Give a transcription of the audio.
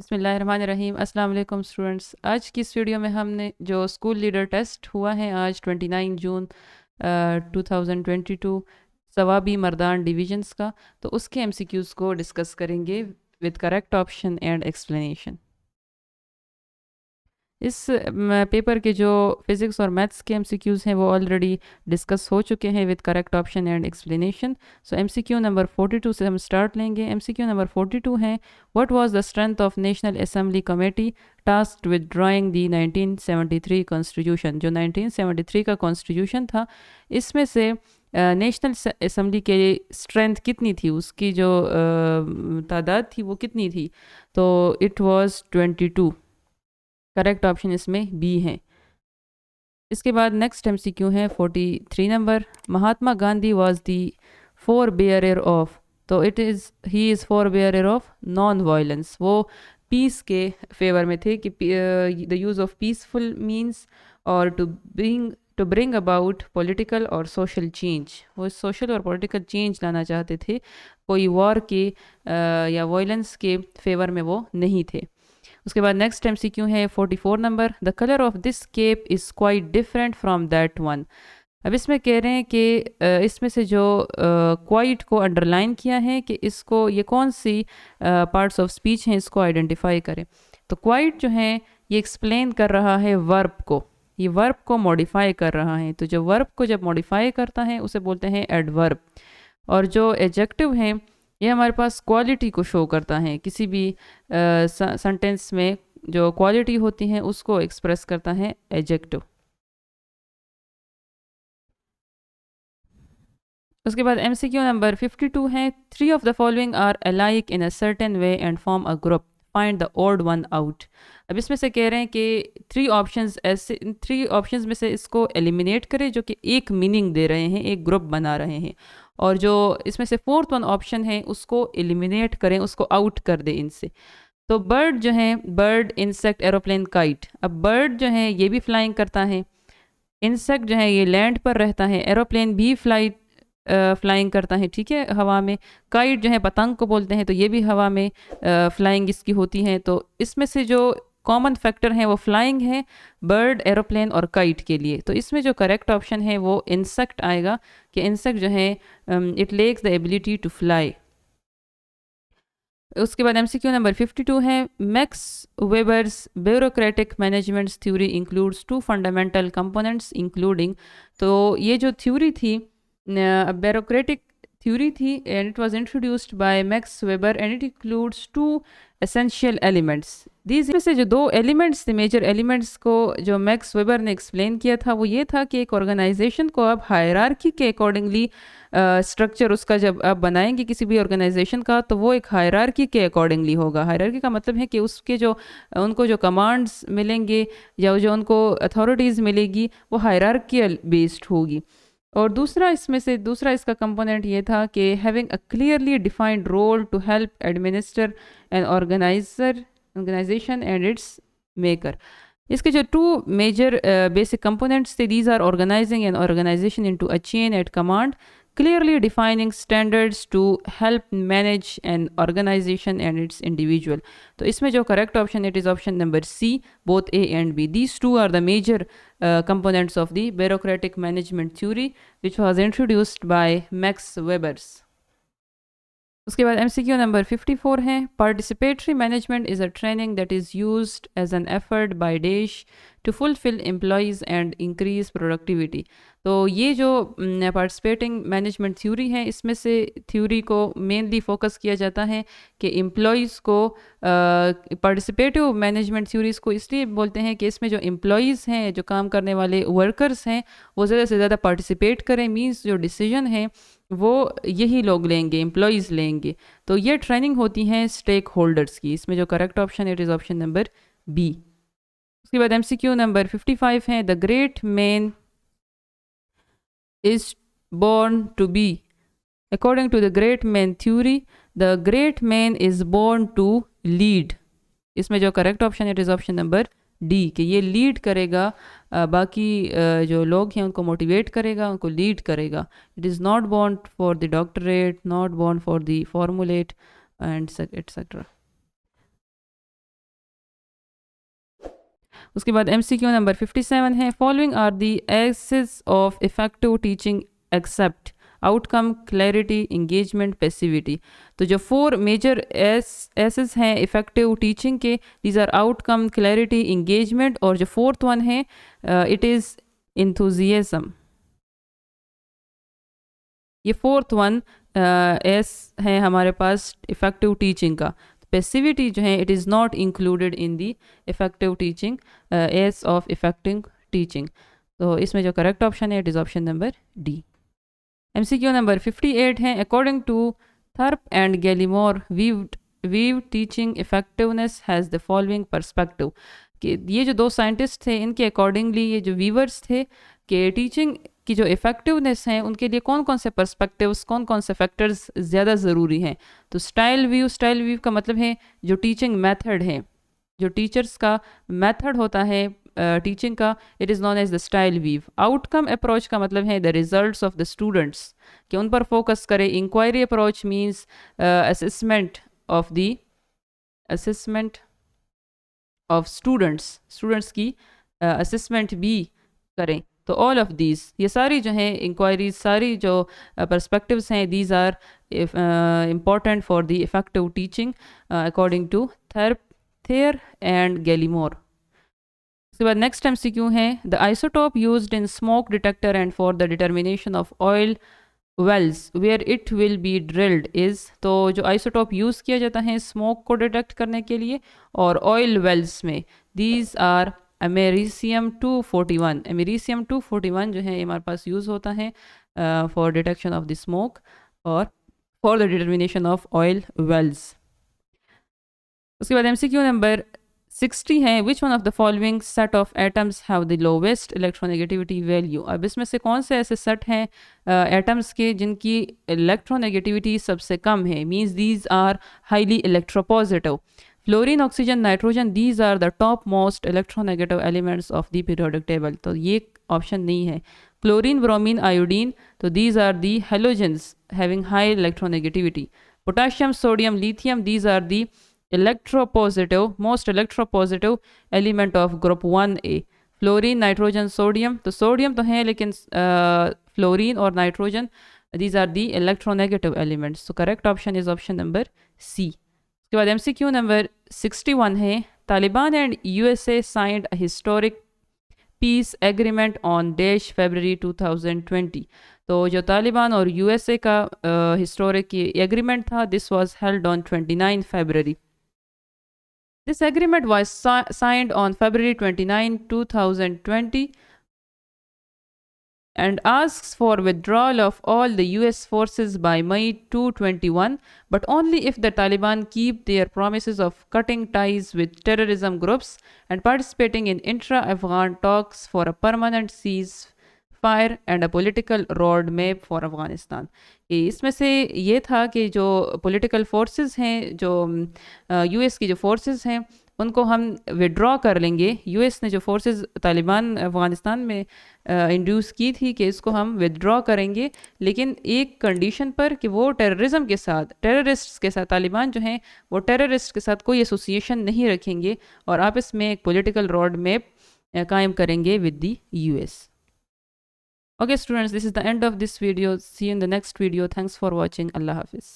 बिस्मिल्लाहिर्रहमानिर्रहीम। अस्सलाम वालेकुम स्टूडेंट्स। आज की इस वीडियो में हमने जो स्कूल लीडर टेस्ट हुआ है आज 29 जून 2022 सवाबी मर्दान डिवीजन्स का, तो उसके एमसीक्यूज़ को डिस्कस करेंगे with correct option and explanation. इस पेपर के जो फिज़िक्स और मैथ्स के एमसीक्यूज़ हैं वो ऑलरेडी डिस्कस हो चुके हैं with correct option and explanation. So MCQ number 42 से हम स्टार्ट लेंगे। एमसीक्यू नंबर 42 है, what was the strength of national assembly committee tasked with drawing the 1973 constitution. जो 1973 का कॉन्स्टिट्यूशन था, इसमें से नेशनल असेंबली के स्ट्रेंथ कितनी थी, उसकी जो तादाद थी वो कितनी थी, तो इट वाज 22। करेक्ट ऑप्शन इसमें बी है। इसके बाद नेक्स्ट एमसीक्यू है 43 number, Mahatma Gandhi was the forebearer of, तो it is he is forebearer of non violence. वो पीस के फेवर में थे कि the use of peaceful means और टू ब्रिंग अबाउट पॉलिटिकल और सोशल चेंज। वो सोशल और पॉलिटिकल चेंज लाना चाहते थे, कोई वॉर के या वायलेंस के फेवर में वो नहीं थे। उसके बाद नेक्स्ट एमसीक्यू है 44 number, the colour of this cape is quite different from that one. अब इसमें कह रहे हैं कि इसमें से जो क्वाइट को अंडरलाइन किया है कि इसको ये कौन सी पार्ट्स ऑफ स्पीच हैं, इसको आइडेंटिफाई करें। तो क्वाइट जो है ये एक्सप्लेन कर रहा है वर्ब को, ये वर्ब को मॉडिफाई कर रहा है। तो जो वर्ब को जब मॉडिफाई करता है उसे बोलते हैं एडवर्ब। और जो एडजेक्टिव है ये हमारे पास क्वालिटी को शो करता है, किसी भी सेंटेंस में जो क्वालिटी होती है उसको एक्सप्रेस करता है एडजेक्टिव। उसके बाद एमसीक्यू नंबर 52 है, three of the following are alike in a certain way and form a group, find the odd one out. अब इसमें से कह रहे हैं कि थ्री ऑप्शंस, ऐसे थ्री ऑप्शंस में से इसको एलिमिनेट करें जो कि एक मीनिंग दे रहे हैं, एक ग्रुप बना रहे हैं, और जो इसमें से फोर्थ वन ऑप्शन है उसको एलिमिनेट करें, उसको आउट कर दें इनसे। तो बर्ड जो है, बर्ड, इंसेक्ट, एरोप्लेन, काइट। अब बर्ड जो है ये भी फ्लाइंग करता है, इंसेक्ट जो है ये लैंड पर रहता है, एरोप्लेन भी फ्लाइंग करता है, ठीक है, हवा में। काइट जो है पतंग को बोलते हैं, तो ये भी हवा में फ्लाइंग इसकी होती है। तो इसमें से जो कॉमन फैक्टर है वो फ्लाइंग है, बर्ड, एरोप्लेन और काइट के लिए। तो इसमें जो करेक्ट ऑप्शन है वो इंसेक्ट आएगा, कि इंसेक्ट जो है it lacks the ability to fly. उसके बाद एमसीक्यू नंबर 52 है, Max Weber's bureaucratic management theory includes two fundamental components including. तो ये जो थ्योरी थी, ब्यूरोक्रेटिक थ्योरी थी, and it was introduced by Max Weber and it includes two essential elements. These में से जो दो एलिमेंट्स थे, मेजर एलिमेंट्स को जो मैक्स वेबर ने एक्सप्लेन किया था वो ये था कि एक ऑर्गेनाइजेशन को आप हायरार्की के अकॉर्डिंगली स्ट्रक्चर उसका जब आप बनाएंगे किसी भी ऑर्गेनाइजेशन का, तो वो एक हायरार्की के अकॉर्डिंगली होगा। हायरार्की का मतलब है कि उसके जो उनको जो कमांड्स मिलेंगे या जो उनको अथॉरिटीज़ मिलेगी वो हायरार्कियल बेस्ड होगी। और दूसरा इसमें से दूसरा इसका कंपोनेंट ये था कि having a clearly defined role to help administer an organisation and its maker. इसके जो टू मेजर बेसिक कंपोनेंट्स थे, these are organising an organisation into a chain at command, clearly defining standards to help manage an organization and its individual। तो इसमें जो correct option it is option number C, both A and B। These two are the major components of the bureaucratic management theory which was introduced by Max Webers। उसके बाद MCQ number 54 है, participatory management is a training that is used as an effort by dash to fulfil employees and increase productivity. तो ये जो participating management theory है, इसमें से theory को मेनली फोकस किया जाता है कि एम्प्लॉयज़ को, पार्टिसिपेटिव मैनेजमेंट थ्योरीज को इसलिए बोलते हैं कि इसमें जो एम्प्लॉयज़ हैं, जो काम करने वाले वर्कर्स हैं, वो ज़्यादा से ज़्यादा पार्टिसिपेट करें, मीन्स जो डिसीजन है वो यही लोग लेंगे, एम्प्लॉयज़ लेंगे। तो ये ट्रेनिंग होती है स्टेक होल्डर्स की। इसमें जो करेक्ट ऑप्शन है it is option number B. उसके बाद एमसीक्यू नंबर 55 है, the great man is born to be, according to the great man theory the great man is born to lead। इसमें जो correct option है it is option number D, कि ये lead करेगा, बाकी जो लोग हैं उनको मोटिवेट करेगा, उनको लीड करेगा। It is not born for the doctorate, not born for the formulate and etcetera. उसके बाद MCQ नंबर 57 है, following are the Es of effective teaching except outcome, clarity, engagement, passivity. तो जो 4 मेजर एसेस हैं effective teaching के, these are outcome, clarity, engagement, और जो 4th one है इट इज़ इंथुजियाज्म। ये 4th वन एस है हमारे पास इफेक्टिव टीचिंग का। पैसिविटी जो है it is not included in the effective teaching S of effective teaching. तो इसमें जो करेक्ट ऑप्शन है it is option number D. MCQ number 58 है, according to Tharp and Gallimore view teaching effectiveness has the following perspective. कि ये जो 2 scientist थे इनके अकॉर्डिंगली ये जो वीवर्स थे कि टीचिंग की जो इफ़ेक्टिवनेस हैं उनके लिए कौन कौन से पर्सपेक्टिव्स, कौन कौन से फैक्टर्स ज़्यादा ज़रूरी हैं। तो स्टाइल व्यू का मतलब है जो टीचिंग मेथड है, जो टीचर्स का मेथड होता है टीचिंग का, it is known as the style view. Outcome approach का मतलब है the results of the students, कि उन पर फोकस करें। Inquiry approach means assessment of students की असेसमेंट भी करें। तो ऑल ऑफ दीज, ये सारी जो हैं इंक्वायरीज, सारी जो पर्सपेक्टिव्स हैं, these are important for the effective teaching according to Tharp and Gallimore. उसके बाद नेक्स्ट MCQ है, the isotope used in smoke detector and for the determination of oil wells where it will be drilled is. तो जो isotope use किया जाता है smoke को detect करने के लिए और ऑयल वेल्स में, दीज आर अमेरिसियम 241। अमेरिसियम 241 जो है हमारे पास यूज़ होता है for detection of the smoke और for the determination of oil wells. उसके बाद MCQ नंबर 60 है, which one of the following set of atoms have the lowest electronegativity value. अब इसमें से कौन से ऐसे सेट हैं एटम्स के जिनकी इलेक्ट्रोनेगेटिविटी सबसे कम है, means these are highly electropositive. Fluorine, oxygen, nitrogen, these are the top most electronegative elements of the periodic table. तो ये ऑप्शन नहीं है। क्लोरीन, ब्रोमीन, आयोडीन, तो these are the halogens having high electronegativity. Potassium, sodium, lithium, these are the most electropositive element of group 1A। Fluorine, nitrogen, sodium, तो sodium तो है लेकिन fluorine और nitrogen, these are the electronegative elements. तो correct option is option number C. उसके बाद MCQ number 61 है, Taliban and USA signed a historic peace agreement on dash February 2020। तो जो तालिबान और USA का हिस्टोरिक एग्रीमेंट था, this was held on 29 February। This agreement was signed on February 29, 2020 and asks for withdrawal of all the US forces by May 2021, but only if the Taliban keep their promises of cutting ties with terrorism groups and participating in intra-Afghan talks for a permanent ceasefire and a political roadmap for Afghanistan। इसमें से ये था कि जो political forces हैं, जो US की जो फोर्सेस हैं उनको हम विड्रॉ कर लेंगे। US ने जो फोर्सेस तालिबान अफ़गानिस्तान में इंड्यूस की थी कि इसको हम विड्रॉ करेंगे, लेकिन एक कंडीशन पर कि वो टेररिस्ट्स के साथ तालिबान जो हैं वो टेररिस्ट के साथ कोई एसोसिएशन नहीं रखेंगे और आपस में एक पॉलिटिकल रोड मैप कायम करेंगे with the US। Okay students, this is the end of this video. See you in the next video. Thanks for watching. Allah Hafiz.